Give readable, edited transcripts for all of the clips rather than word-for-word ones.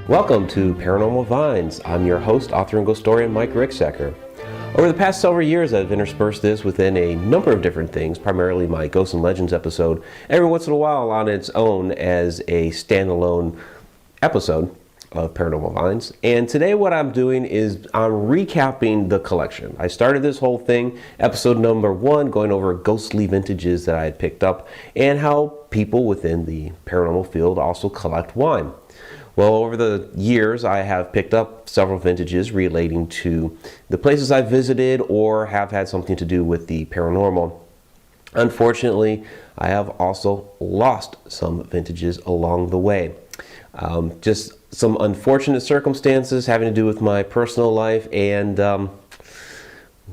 Welcome to Paranormal Vines. I'm your host, author and ghost historian Mike Ricksecker. Over the past several years, I've interspersed this within a number of different things, primarily my Ghosts and Legends episode, every once in a while on its own as a standalone episode of Paranormal Vines. And today what I'm doing is I'm recapping the collection. I started this whole thing, episode number 1, going over ghostly vintages that I had picked up and how people within the paranormal field also collect wine. Well, over the years, I have picked up several vintages relating to the places I've visited or have had something to do with the paranormal. Unfortunately, I have also lost some vintages along the way. Just some unfortunate circumstances having to do with my personal life, and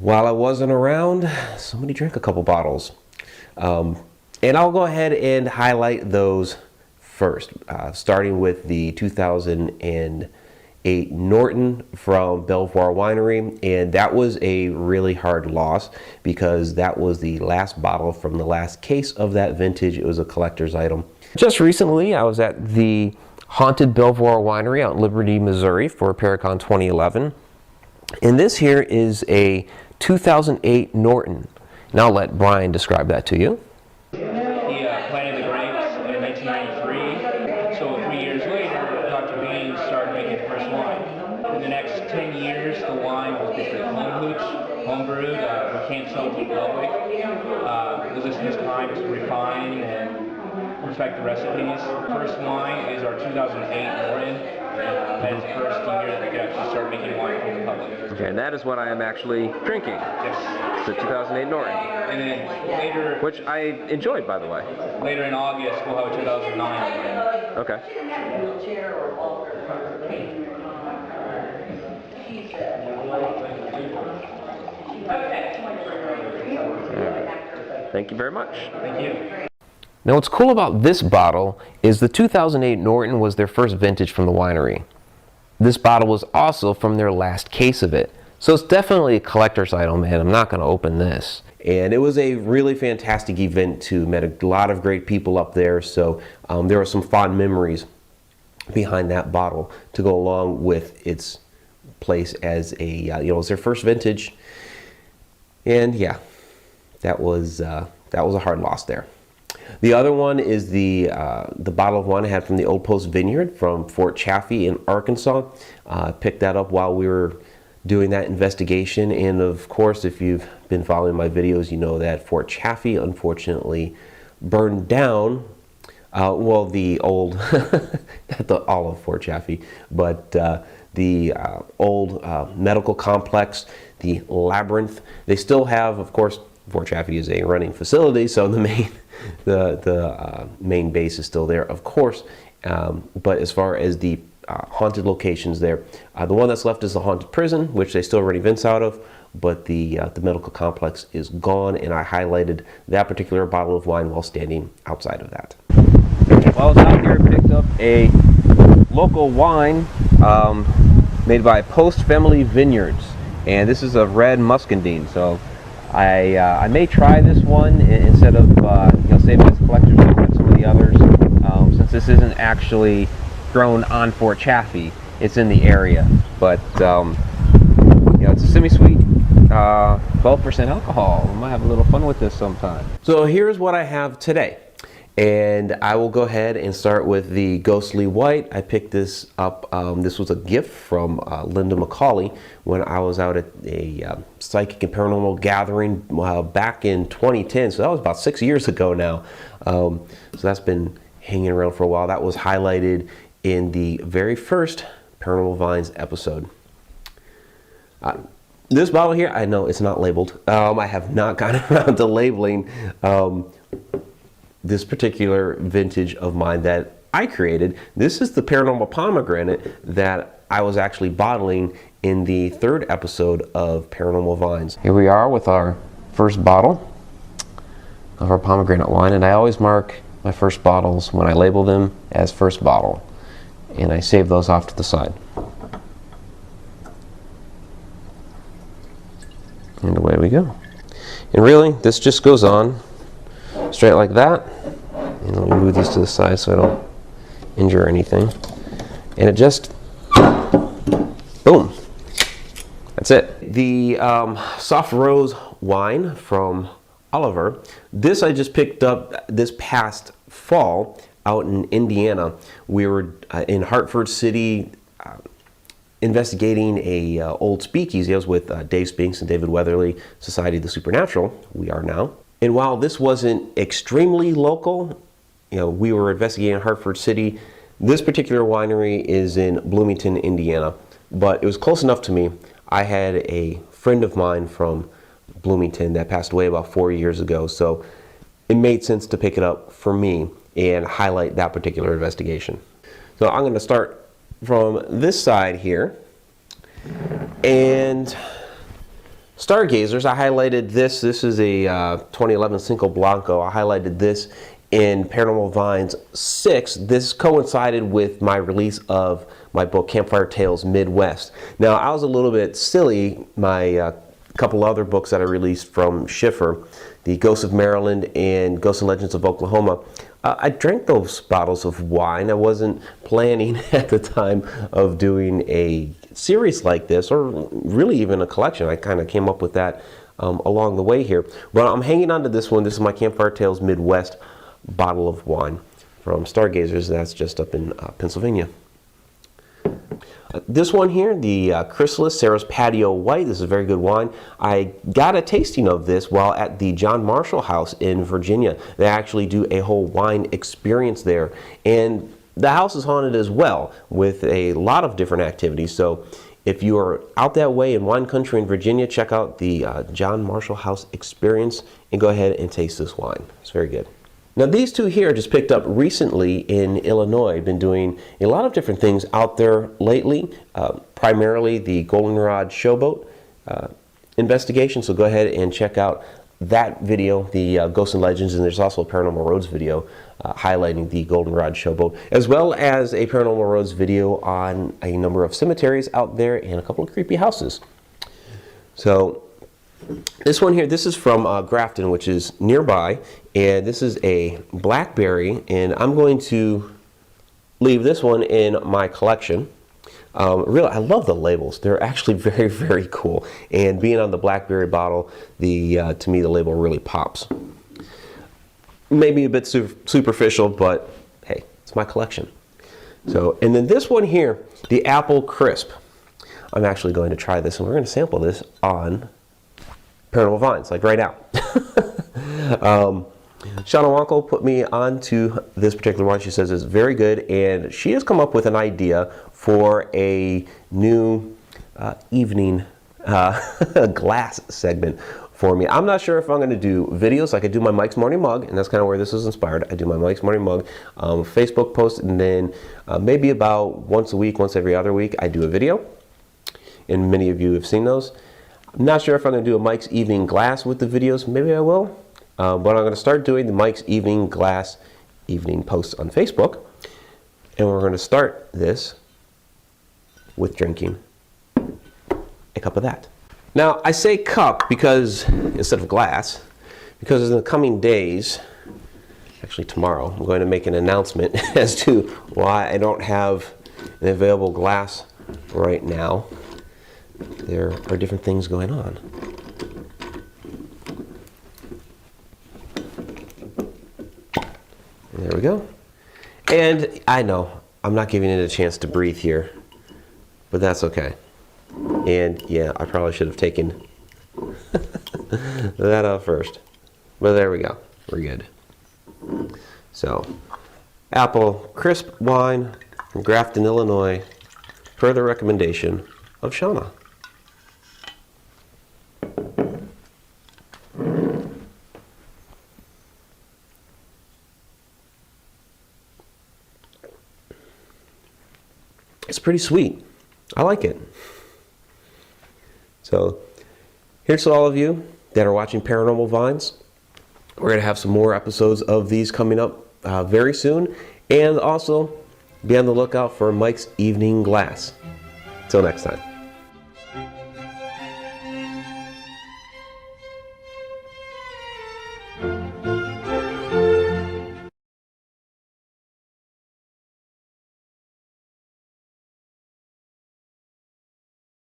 while I wasn't around, somebody drank a couple bottles. And I'll go ahead and highlight those first, starting with the 2008 Norton from Belvoir Winery, and that was a really hard loss because that was the last bottle from the last case of that vintage. It was a collector's item. Just recently, I was at the haunted Belvoir Winery out in Liberty, Missouri for Paracon 2011, and this here is a 2008 Norton. And I'll let Brian describe that to you. Homebrewed, we can't sell to the public. It was just his time to refine and perfect the recipes. First wine is our 2008 Norton. That is the first year that we could actually start making wine for the public. Okay, and that is what I am actually drinking. Yes. It's the 2008 Norton. And then later, which I enjoyed, by the way. Later in August, we'll have a 2009 Norton. Okay. Thank you very much. Thank you. Now what's cool about this bottle is the 2008 Norton was their first vintage from the winery. This bottle was also from their last case of it. So it's definitely a collector's item, and I'm not going to open this. And it was a really fantastic event too. Met a lot of great people up there, so there were some fond memories behind that bottle to go along with its place as a, it was their first vintage. And yeah, that was a hard loss there. The other one is the bottle of wine I had from the Old Post Vineyard from Fort Chaffee in Arkansas. Picked that up while we were doing that investigation, and of course, if you've been following my videos, you know that Fort Chaffee unfortunately burned down. Well, the old, not all of Fort Chaffee, but the old medical complex, the Labyrinth. They still have, of course, Fort Chaffee is a running facility, so the main base is still there, of course. But as far as the haunted locations there, the one that's left is the haunted prison, which they still run events out of, but the medical complex is gone, and I highlighted that particular bottle of wine while standing outside of that. While I was out here, picked up a local wine made by Post Family Vineyards, and this is a red Muscadine. So I may try this one instead of saving this collector's item like some of the others, since this isn't actually grown on Fort Chaffee. It's in the area, but it's a semi-sweet, 12% alcohol. We might have a little fun with this sometime. So here's what I have today. And I will go ahead and start with the Ghostly White. I picked this up, this was a gift from Linda McCauley when I was out at a psychic and paranormal gathering back in 2010. So that was about 6 years ago now. So that's been hanging around for a while. That was highlighted in the very first Paranormal Vines episode. This bottle here, I know it's not labeled. I have not gotten around to labeling this particular vintage of mine that I created. This is the Paranormal Pomegranate that I was actually bottling in the 3rd episode of Paranormal Vines. Here we are with our first bottle of our pomegranate wine, and I always mark my first bottles when I label them as first bottle, and I save those off to the side. And away we go. And really, this just goes on straight like that. And let me move these to the side so I don't injure anything. And it just That's it. The soft rose wine from Oliver. This I just picked up this past fall out in Indiana. We were in Hartford City investigating a old speakeasy. I was with Dave Spinks and David Weatherly, Society of the Supernatural. We are now. And while this wasn't extremely local, we were investigating Hartford City. This particular winery is in Bloomington, Indiana, but it was close enough to me. I had a friend of mine from Bloomington that passed away about 4 years ago, so it made sense to pick it up for me and highlight that particular investigation. So I'm going to start from this side here. And Stargazers, I highlighted this. This is a 2011 Cinco Blanco. I highlighted this in Paranormal Vines 6. This coincided with my release of my book Campfire Tales Midwest. Now, I was a little bit silly. My couple other books that I released from Schiffer, the Ghosts of Maryland and Ghosts and Legends of Oklahoma, I drank those bottles of wine. I wasn't planning at the time of doing a series like this, or really even a collection. I kind of came up with that along the way here. But I'm hanging on to this one. This is my Campfire Tales Midwest bottle of wine from Stargazers. That's just up in Pennsylvania. This one here, the Chrysalis Sarah's Patio White. This is a very good wine. I got a tasting of this while at the John Marshall House in Virginia. They actually do a whole wine experience there. And the house is haunted as well with a lot of different activities. So if you are out that way in wine country in Virginia, check out the John Marshall House experience and go ahead and taste this wine. It's very good. Now these two here I just picked up recently in Illinois. I've been doing a lot of different things out there lately, primarily the Goldenrod Showboat investigation. So go ahead and check out that video, the Ghosts and Legends, and there's also a Paranormal Roads video highlighting the Goldenrod Showboat, as well as a Paranormal Roads video on a number of cemeteries out there and a couple of creepy houses. So this one here, this is from Grafton, which is nearby, and this is a blackberry, and I'm going to leave this one in my collection. Really, I love the labels. They're actually very, very cool, and being on the blackberry bottle, to me the label really pops. Maybe a bit superficial, but hey, it's my collection. So, and then this one here, the Apple Crisp. I'm actually going to try this, and we're going to sample this on Paranormal Vines, like right now. Shauna Wankel put me onto this particular one. She says it's very good, and she has come up with an idea for a new evening glass segment for me. I'm not sure if I'm going to do videos. I could do my Mike's Morning Mug, and that's kind of where this is inspired. I do my Mike's Morning Mug Facebook post, and then maybe about once a week, once every other week, I do a video, and many of you have seen those. I'm not sure if I'm going to do a Mike's Evening Glass with the videos. Maybe I will. But I'm going to start doing the Mike's Evening Glass evening posts on Facebook. And we're going to start this with drinking a cup of that. Now, I say cup because, instead of glass, because in the coming days, actually tomorrow, I'm going to make an announcement as to why I don't have an available glass right now. There are different things going on. There we go. And I know I'm not giving it a chance to breathe here, but that's okay. And yeah, I probably should have taken that out first. But there we go. We're good. So, Apple Crisp wine from Grafton, Illinois, per the recommendation of Shauna. It's pretty sweet. I like it. So here's to all of you that are watching Paranormal Vines. We're going to have some more episodes of these coming up very soon. And also be on the lookout for Mike's Evening Glass. Till next time.